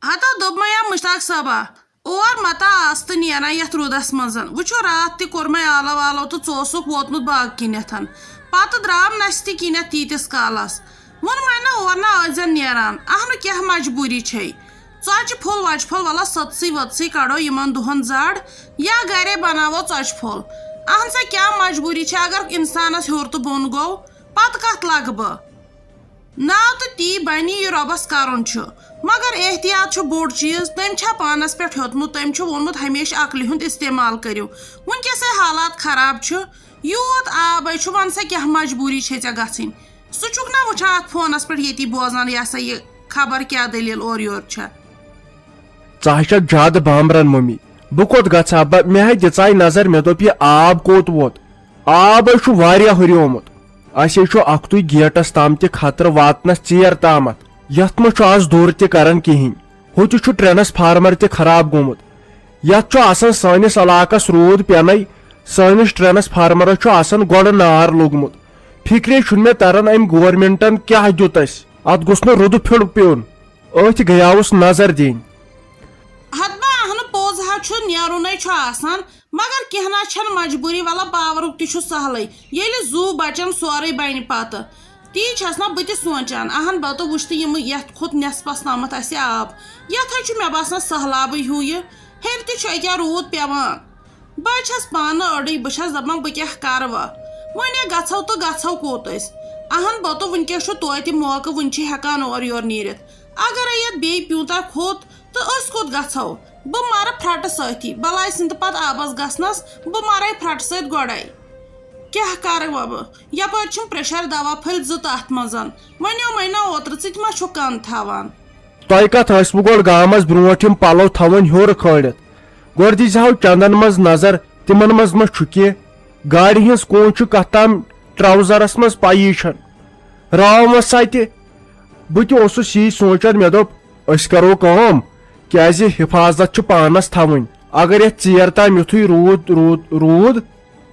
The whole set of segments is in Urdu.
ہتا دوٚپ مےٚ یا مشتاق صٲبا اور متا آس تہٕ نیران یتھ روٗدس منٛز وٕچھو راتھ تہِ کوٚر مےٚ آلو والو تہٕ ژٕ اوسُکھ ووتمُت باغ کِنٮ۪تھ پتہٕ درٛاو نستہِ کِنٮ۪تھ تیٖتِس کالس ووٚن وۄنۍ نہ اور نہ ٲسۍزٮ۪ن نیران اہنُہ کیٛاہ مجبوٗری چھے ژۄچہِ پھوٚل وۄچہِ پھوٚل وَلہ سٔژسٕے ؤژسٕے کڑو یِمن دۄہن زڈ یا گرے بناوو ژۄچہِ پھوٚل اہن سا کیٛاہ مجبوٗری چھِ اگر انسانس ہیوٚر تہٕ بۄن گوٚو پتہٕ کتھ لگہٕ بہٕ ناو تہٕ تی بنی یہِ رۄبس کرُن چھُ مگر احتیاط چھُ بوٚڑ چیٖز تٔمۍ چھا پانس پٮ۪ٹھ ہیوٚتمُت تٔمۍ چھُ ووٚنمُت ہمیشہِ عقلہِ ہُنٛد استعمال کٔرِو وٕنکیٚسے حالات خراب چھُ یوٗت آبے چھُ وَن سا کیٛاہ مجبوٗری چھے ژےٚ گژھٕنۍ سُہ چھُکھ نہ وٕچھان اتھ فونس پٮ۪ٹھ ییٚتی بوزان یہِ ہسا یہِ خبر کیٛاہ دٔلیٖل اورٕ یورٕ چھےٚ ژٕ چھکھ زیادٕ بامبران ممی بہٕ کوٚت گژھٕ ہا مےٚ ہے دِژاے نظر مےٚ دوٚپ یہِ آب کوٚت ووت آب ہے چھُ واریاہ ہُریومُت اسے چھُ اکھتُے گیٹس تام تہِ خطرٕ واتنس ژیر تامتھ یتھ منٛز چھُ آز دوٗر تہِ کران کہیٖنۍ ہوٚتہِ چھُ ٹرانسفارمر تہِ خراب گوٚمُت یتھ چھُ آسان سٲنِس علاقس روٗد پینے سٲنِس ٹرانسفارمرس چھُ آسان گۄڈٕ نار لوٚگمُت فکرے چھُنہٕ مےٚ تران أمۍ گورمینٹن کیٛاہ دیُت اسہِ اتھ گوٚژھ نہٕ رُدٕ پھِیوٚر پیوٚن أتھۍ گٔیاوُس نظر دِنۍ ہتبا اہنہٕ پوٚز حظ چھُ نیرُنے چھُ آسان مگر کینٛہہ نہ چھنہٕ مجبوٗری وَلہ پاورُک تہِ چھُ سہلٕے ییٚلہِ زوٗ بچن سورُے بنہِ پتہٕ تی چھس نا بہٕ تہِ سونٛچان اہن بتہٕ وٕچھ تہٕ یِم یتھ کھوٚت نٮ۪صبس تامتھ اسہِ آب یتھ حظ چھُ مےٚ باسان سہلابٕے ہیوٗ یہِ ہیٚرِ تہِ چھُ أکیٛاہ روٗد پیوان بہٕ چھس پانہٕ أڑٕے بہٕ چھس دپان بہٕ کیٛاہ کرٕ وۄنۍ وۄنۍ گژھو تہٕ گژھو کوٚت أسۍ اہن بتہٕ وٕنکیٚس چھُ توتہِ موقعہٕ وٕنہِ چھِ ہٮ۪کان اورٕ یورٕ نیٖرِتھ اگرے یتھ بیٚیہِ پیوٗنٛتاہ کھوٚت تہٕ أسۍ کوٚت گژھو بہٕ مرٕ پھرٛٹہٕ سۭتی بلاے سٕنٛدِ پتہٕ آبس گژھنس بہٕ مرے پھرٛٹہٕ سۭتۍ گۄڈے کیٛاہ کرٕ وۄنۍ بہٕ یپٲرۍ چھُم پریشر دوا پھٔلۍ 2 تتھ منٛز وۄنۍ نا اوترٕ ژٕ تہِ ما چھُکھ کن تھاوان تۄہہِ کتھ ٲسوٕ گۄڈٕ گامس برونٛٹھ یِم پلو تھاوان ہیوٚر کھٲلِتھ گۄڈٕ دیٖزِہو چندن منٛز نظر تِمن منٛز ما چھُ کینٛہہ گاڑِ ہٕنٛز کوٗن چھُ کتھ تام ٹراوزرس منٛز پیی چھنہٕ راومس اتہِ بہٕ تہِ اوسُس یی سونٛچان مےٚ دوٚپ أسۍ کرو کٲم کیٛازِ حفاظت چھُ پانس تھاوٕنۍ اگر یتھ ژیر تام یُتھُے روٗد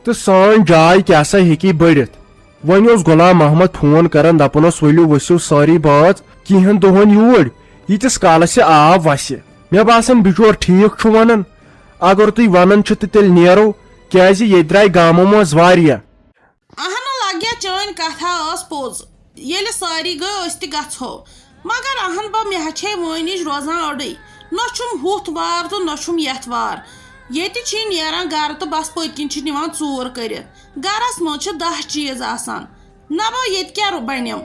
تہٕ سٲنۍ جاے کیٛاہ سا ہیٚکہِ بٔڑِتھ وۄنۍ اوس غلام محمد فون کران دپان اوس ؤلِو ؤسِو سٲری بٲژ کینٛہن دۄہن یوٗرۍ ییٖتِس کالس یہِ آب وسہِ مےٚ باسان بِچور ٹھیٖک چھُ ونان اگر تُہۍ ونان چھِو تہٕ تیٚلہِ نیرو کیٛازِ ییٚتہِ درٛاے گامو منٛز واریاہ اہنہٕ لگیا چٲنۍ کتھا ٲس پوٚز ییٚلہِ سٲری گٔے أسۍ تہِ گژھو مگر اہن با مےٚ چھے وٲنۍ نِش روزان أڑٕے نہ چھُم ہُتھ وار تہٕ نہ چھُم یتھ وار ییٚتہِ چھی نیران گرٕ تہٕ بس پٔتۍ کِنۍ چھِ نِوان ژوٗر کٔرِتھ گرس منٛز چھِ 10 چیٖز آسان نہ با ییٚتہِ کیٛاہ بنیم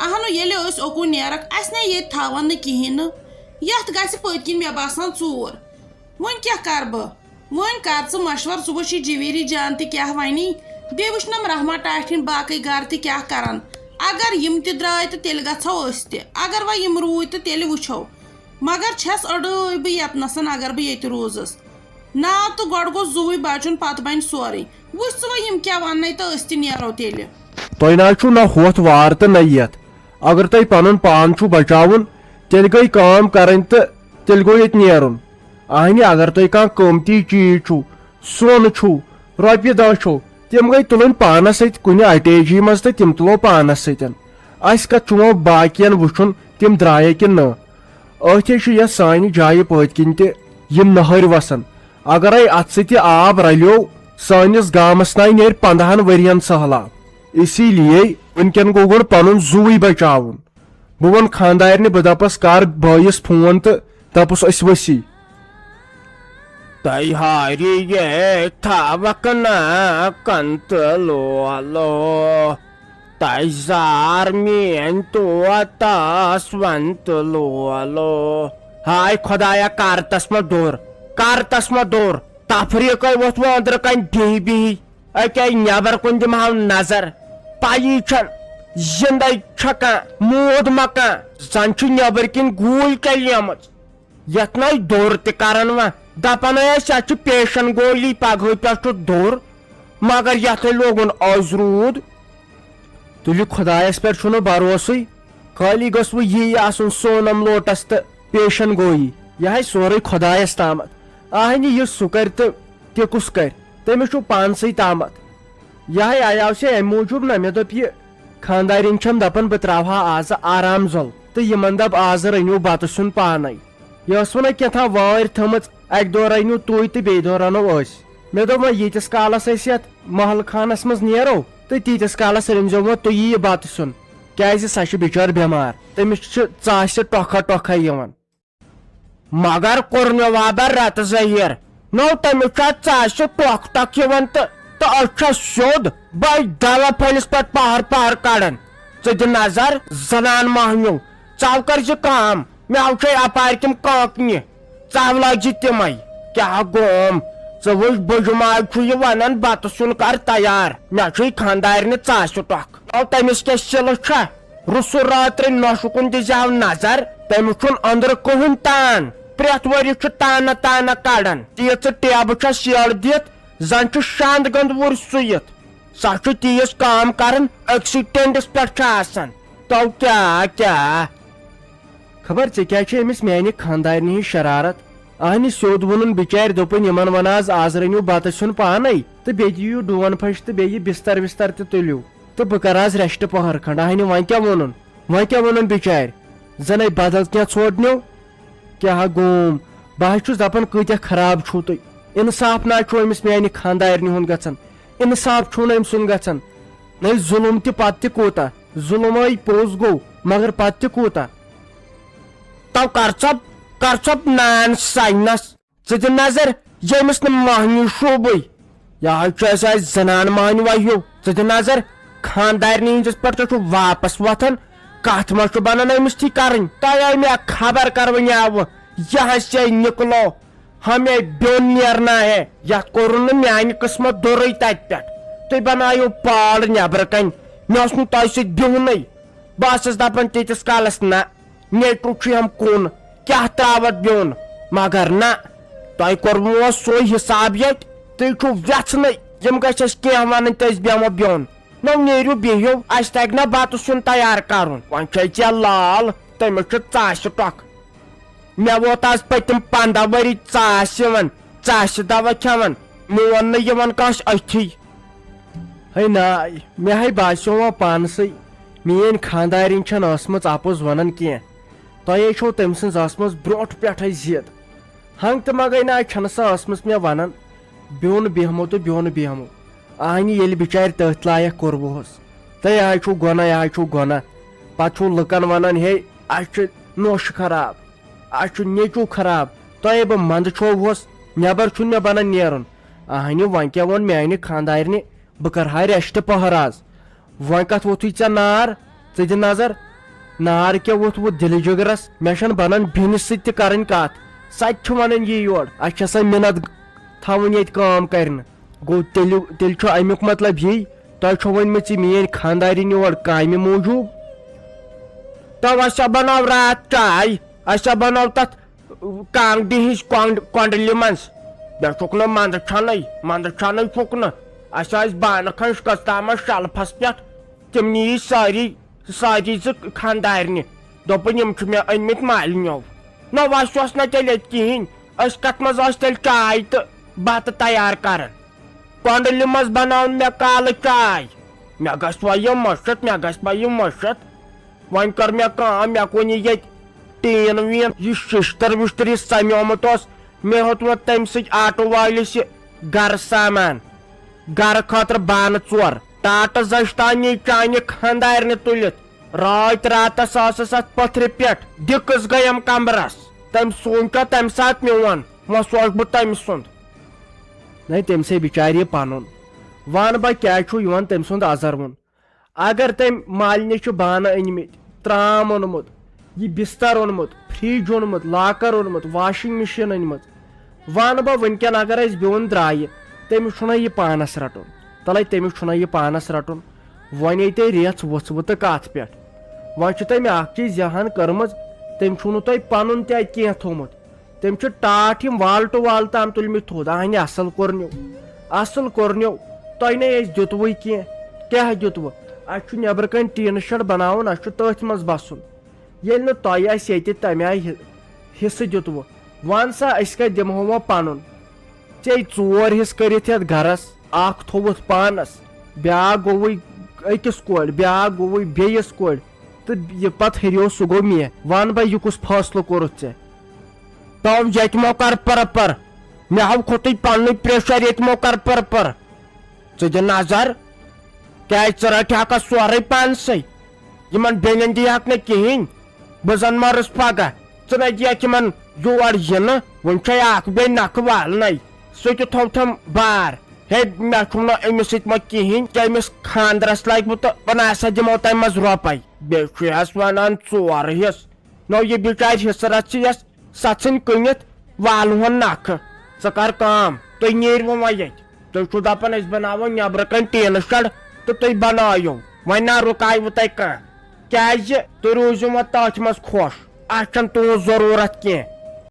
اہنُ ییٚلہِ أسۍ اوکُن نیرکھ اسہِ نے ییٚتہِ تھاون نہٕ کِہیٖنۍ نہٕ یتھ گژھِ پٔتۍ کِنۍ مےٚ باسان ژوٗر وۄنۍ کیٛاہ کرٕ بہٕ وۄنۍ کر ژٕ مشور ژٕ وٕچھ یہِ جویری جان تہِ کیٛاہ وَنی بیٚیہِ وٕچھنم رحما ٹاٹھِنۍ باقٕے گرٕ تہِ کیٛاہ کران اگر یِم تہِ درٛاے تہٕ تیٚلہِ گژھو أسۍ تہِ اگر وۄنۍ یِم روٗدۍ تہٕ تیٚلہِ وٕچھو مگر چھس أڑٕے بہٕ ییٚتنسن اگر بہٕ ییٚتہِ روٗزٕس ناو تہٕ گۄڈٕ گوٚژھ زُوٕے بچُن پتہٕ بنہِ سورُے وٕچھ ژٕ وۄنۍ یِم کیٛاہ وننے تہٕ أسۍ تہِ نیرو تیٚلہِ تۄہہِ نہ چھُو نہ ہوٚتھ وار تہٕ نہ یتھ اگر تۄہہِ پنُن پان چھُو بچاوُن تیٚلہِ گٔے کٲم کرٕنۍ تہٕ تیٚلہِ گوٚو ییٚتہِ نیرُن اہنہِ اگر تۄہہِ کانٛہہ قۭمتی چیٖز چھُو سۄن چھُو رۄپیہِ دہ چھُو تِم گٔے تُلٕنۍ پانس سۭتۍ کُنہِ اٹیچی منٛز تہٕ تِم تُلو پانس سۭتۍ اسہِ کتھ چھُ وۄنۍ باقین وٕچھُن تِم درٛایے کِنہٕ نہ أتھے چھُ یتھ سانہِ جایہِ پٔتۍ کِنۍ تہِ یِم نہرۍ وسان اگرے اتھ سۭتۍ یہِ آب رلیو سٲنِس گامس تانۍ نیرِ 15 ؤرین سہلاب اسی لیے وٕنکیٚن گوٚو گۄڈٕ پنُن زُوٕے بچاوُن بہٕ ونہٕ خانٛدارنہِ بہٕ دپس کر بٲیِس فون تہٕ دپُس أسۍ ؤسی تۄہہِ ہاریے تھاوکھ نا کنتہٕ لولو تۄہہِ زار میٲنۍ توتاس ونتہٕ لولو ہاے خۄدایا کر تس ما دوٗر تفریٖقے ووٚتھوٕ أنٛدرٕ کنۍ بِہی أکیاہ نیبر کُن دِمہو نظر پیی چھنہٕ زندے چھا کانٛہہ موٗد ما کانٛہہ زن چھُ نیبر کِنۍ گوٗلۍ چلیمٕژ یتھ نَے دوٚر تہِ کران وۄنۍ دپان ٲسۍ یتھ چھُ پیشن گولی پگہٕے پٮ۪ٹھ چھُ دوٚر مگر یتھے لوگُن آز روٗد تُلِو خۄدایس پٮ۪ٹھ چھُنہٕ بروسٕے خٲلی گوٚژھ وۄنۍ یی آسُن سونم لوٹس تہٕ پیشن گویی یہِ ہے سورُے خۄدایس تامتھ اہنہِ یہِ سُہ کرِ تہٕ تہِ کُس کرِ تٔمِس چھُ پانسٕے تامتھ یہِ ہے آیاو سے امہِ موٗجوٗب نہ مےٚ دوٚپ یہِ خانٛدارِنۍ چھم دپان بہٕ تراوہا آزٕ آرام زۄل تہٕ یِمن دپ آزٕ رٔنِو بتہٕ سیُن پانے یہ ون کتھا وار تھمژ اکہ دۄہ رنیو تُہۍ تہٕ بیٚیہِ دۄہ رنو أسۍ مےٚ دوٚپ وۄنۍ ییٖتِس کالس أسۍ یتھ محل خانس منٛز نیرو تہٕ تیٖتِس کالس رٔنۍزیو وۄنۍ تُہی یہِ بتہٕ سیُن کیازِ سۄ چھِ بِچٲر بٮ۪مار تٔمِس چھِ ژاسہِ ٹۄکھا ٹۄکھا یِوان مگر کوٚر مےٚ وابر رتہٕ ظٲہِر نو تٔمِس چھا ژاسہِ ٹۄکھ ٹۄکھ یِوان تہٕ أسۍ چھا سیوٚد بٔے دوا پھٔلِس پٮ۪ٹھ پہر پہر کڑان ژٕ دِ نظر زنان مہنیو ژٕ کر زِ کٲم مےٚ وٕچھے اپارِ تِم کٲنٛکنہِ ژٕ لٲگۍ زِ تِمے کیٛاہ گوم ژٕ وٕچھ بٕجہِ ماجہِ چھُ یہِ ونان بتہٕ سیُن کر تیار مےٚ چھُے خانٛدارنہِ ژاسہِ ٹۄکھ او تٔمِس کیٛاہ سِلہٕ چھا رُسُر راترِ نۄشہِ کُن دِزہو نظر تٔمِس چھُنہٕ أنٛدرٕ کٕہٕنۍ تان پرٛٮ۪تھ ؤرۍ چھُ تانہ تانہ کڑان تیٖژٕ ٹیبہٕ چھس شیڑ دِتھ زن چھُ شانٛد گنٛد وُر سُیِتھ سۄ چھُ تیٖژ کٲم کران أکسٕے ٹینڈس پٮ۪ٹھ چھُ آسان تو کیٛاہ خبر ژےٚ کیٛاہ چھِ أمِس میانہِ خانٛدارنہِ ہِنٛز شرارت اہنہِ سیوٚد ووٚنُن بِچارِ دوٚپُن یِمن ون آز رٔنِو بتہٕ سیُن پانے تہٕ بیٚیہِ دِیِو ڈوٗن پھش تہٕ بیٚیہِ بستر وستر تہِ تُلِو تہٕ بہٕ کرٕ آز ریسٹ پہر کھنڈ اہنہِ وۄنۍ کیٛاہ ووٚنُن بِچارِ زنے بدل کینٛہہ ژھوٚٹنیو کیٛاہ گوم بہٕ حظ چھُس دپان کۭتیاہ خراب چھُو تُہۍ انصاف نہ چھُ أمِس میانہِ خانٛدارنہِ ہُنٛد گژھان انصاف چھُنہٕ أمۍ سُنٛد گژھان نٔے ظُلُم تہِ پتہٕ تہِ کوٗتاہ ظُلمے پوٚز گوٚو مگر پتہٕ تہِ کوٗتاہ تو کر ژوٚپ نان ساینس ژٕ دِ نظر ییٚمِس نہٕ مہنی شوٗبٕے یہِ حظ چھُ اسہِ زنان مہنِوا ہیوٗ ژٕ دِ نظر خانٛدارنہِ ہِنٛدِس پٮ۪ٹھ چھُ واپس وۄتھان کتھ منٛز چھُ بنان أمِس تھی کرٕنۍ تۄہہِ مےٚ خبر کرونیاوٕ یہِ سے نِکلو ہمیں بیوٚن نیرنا ہے یتھ کوٚرُن نہٕ میانہِ قٕسمت دوٚرٕے تتہِ پٮ۪ٹھ تُہۍ بنٲیِو پال نٮ۪برٕ کنۍ مےٚ اوس نہٕ تۄہہِ سۭتۍ بِہُنٕے بہٕ ٲسٕس دپان تیٖتِس کالس نہ نیٹرُک چھُ یِم کُن کیٛاہ تراوت بیوٚن مگر نہ تۄہہِ کوٚرمُو سُے حساب ییٚتہِ تُہۍ چھِو ویژھنٕے یِم گژھِ اسہِ کینٛہہ ونٕنۍ تہٕ أسۍ بیٚہمو بیوٚن نو نیٖرِو بِہِو اسہِ تگہِ نا بتہٕ سیُن تیار کرُن وۄنۍ چھے ژےٚ لال تٔمِس چھُ ژاسہِ ٹۄکھ مےٚ ووت آز پٔتِم 15 ؤری ژاس یِوان ژاسہِ دوا کھٮ۪وان مون نہٕ یِوان کٲنٛسہِ أتھی ہے ناے مےٚ ہے باسیو وۄنۍ پانسٕے میٲنۍ خانٛدارِنۍ چھنہٕ ٲسمٕژ اپُز ونان کینٛہہ تۄہے چھو تٔمۍ سٕنٛز ٲسمٕژ برونٛٹھ پٮ۪ٹھے ضِد ہنگ تہٕ منگے ناے چھنہٕ سۄ ٲسمٕژ مےٚ ونان بیوٚن بیہمو تہٕ بیوٚن بیہمو اہنہِ ییٚلہِ بِچارِ تٔتھۍ لایق کوٚربوہس تہٕ یہِ حظ چھُو گۄناہ پتہٕ چھُو لُکن ونان ہے اسہِ چھُ نوٚش خراب اسہِ چھُ نیٚچوٗ خراب تۄہے بہٕ منٛدٕ چھووہس نٮ۪بر چھُنہٕ مےٚ بنان نیرُن اہنہِ وۄنۍ کیٛاہ ووٚن میانہِ خانٛدارنہِ بہٕ کرٕ ہا ریسٹ پہر آز وۄنۍ کتھ ووٚتھُے ژےٚ نار ژٕ دِ نظر نار کیٛاہ ووٚتھ وۄنۍ دِلہِ جگرس مےٚ چھنہٕ بنان بیٚنِس سۭتۍ تہِ کرٕنۍ کتھ سۄ تہِ چھِ ونان یی یور اسہِ چھِ سۄ مِنت تھاوٕنۍ ییٚتہِ کٲم کرنہٕ گوٚو تیٚلہِ چھُ امیُک مطلب یی تۄہہِ چھو ؤنمٕژ یہِ میٲنۍ خانٛدارِنۍ یور کامہِ موٗجوٗب تو اسا بنٲو راتھ چاے اسا بنٲو تتھ کانٛگڑِ ہِنٛز کۄنٛڈلہِ منٛز مےٚ چھُکھ نہٕ منٛدٕ چھنٕے چھُکھ نہٕ اسہِ ٲسۍ بانہٕ کھنٛج کٔژتامتھ شلفس پٮ۪ٹھ تِم نِیہِ سٲری زٕ خانٛدارنہِ دوٚپُن یِم چھِ مےٚ أنمٕتۍ مالنیو نہ اسہِ اوس نہٕ تیٚلہِ ییٚتہِ کِہینۍ أسۍ کتھ منٛز ٲسۍ تیٚلہِ چاے تہٕ بتہٕ تیار کران کۄنٛڈلہِ منٛز بنٲوٕن مےٚ کالہٕ چاے مےٚ گژھِ وۄنۍ یہِ مٔشِتھ وۄنۍ کٔر مےٚ کٲم مےٚ کُن یہِ ییٚتہِ ٹیٖن ویٖن یہِ شِشتٕر وِشتٕر یہِ سمیومُت اوس مےٚ ہیوٚت وۄنۍ تمہِ سۭتۍ آٹوٗ وٲلِس یہِ گرٕ سامان گرٕ خٲطرٕ بانہٕ 4 ٹاٹہٕ زَچہِ تام نی چانہِ خانٛدارنہِ تُلِتھ راتھ راتس ٲسٕس اتھ پتھرِ پٮ۪ٹھ دِکٕس گٔیم کمبرس تٔمۍ سوٗنٛچا تمہِ ساتہٕ میون وۄنۍ سوچ بہٕ تٔمۍ سُنٛد نَے تٔمِسے بِچارِ یہِ پنُن ون بہٕ کیٛاہ چھُ یِوان تٔمۍ سُنٛد ازر اگر تٔمۍ مالنہِ چھِ بانہٕ أنمٕتۍ ترام اوٚنمُت یہِ بستر اوٚنمُت فرج اوٚنمُت لاکر اوٚنمُت واشنگ مشیٖن أنمٕژ ون بہٕ وٕنکیٚن اگر أسۍ بیوٚن درٛایہِ تٔمِس چھُنہ یہِ پانس رٹُن تلے تٔمِس چھُنہ یہِ پانس رٹُن وۄنۍ ییٚتہِ ریژھ وٕژھوٕ تہٕ کتھ پٮ۪ٹھ وۄنۍ چھُ تٔمۍ اکھ چیٖز یہان کٔرمٕژ تٔمۍ چھُنہٕ تۄہہِ پنُن تہِ اتہِ کینٛہہ تھوٚمُت تٔمۍ چھِ ٹاٹھ یِم وال ٹُو وال تام تُلمٕتۍ تھوٚد اہنہِ اصل کوٚرنیو تۄہہِ نے اَسہِ دِتوٕے کیٛاہ دِتوٕ اسہِ چھُ نٮ۪برٕ کنۍ ٹیٖنہٕ شڈ بناوُن اسہِ چھُ تٔتھۍ منٛز بسُن ییٚلہِ نہٕ تۄہہِ اسہِ ییٚتہِ تمہِ آیہِ حصہٕ دِتوٕ ون سا أسۍ کتہِ دِمہو وۄنۍ پنُن ژےٚ 4 حصہٕ کٔرِتھ یتھ گرس اکھ تھووُتھ پانس بیاکھ گوٚوُے أکِس کورِ بیاکھ گوٚوُے بیٚیِس کورِ تہٕ یہِ پتہٕ ہیٚریو سُہ گوٚو مےٚ ون بہٕ یہِ کُس فٲصلہٕ کوٚرُتھ ژےٚ تو یتمو کر پر مے ہو کھوتٕے پنُن پریشر یتمو کر پر ژٕ دِ نظر کیازِ ژٕ رٹہِ ہکا سورُے پانسٕے یمن بیٚنٮ۪ن دی ہک نہٕ کِہیٖنۍ بہٕ زن مرس پگہہ ژٕ نَے دِیکھ یمن یور یِنہٕ وۄنۍ چھے اکھ بیٚیہِ نکھٕ والنَے سُہ تہِ تھوتھم بار ہے مےٚ چھُم نہٕ أمِس سۭتۍ مہ کِہیٖنۍ کہِ أمِس خاندرس لگہِ بہٕ تہٕ بہٕ نسا دِمو تمہِ منٛز رۄپے بیٚیہِ چھُ یس ونان 4 حصہٕ نو یہِ بِچارِ حصہٕ رژھ چھِ یس سۄ ژھٕنۍ کٕنِتھ والہون نکھٕ ژٕ کر کٲم تُہۍ نیٖرِو وۄنۍ ییٚتہِ تُہۍ چھُو دپان أسۍ بناوو نیبرٕ کنۍ ٹیٖنہٕ شڈ تہٕ تُہۍ بنٲیِو وۄنۍ نہ رُکاوٕ تۄہہِ کانٛہہ کیازِ تُہۍ روٗزِو وۄنۍ تٔتھۍ منٛز خۄش اتھ چھنہٕ تُہنٛز ضروٗرت کینٛہہ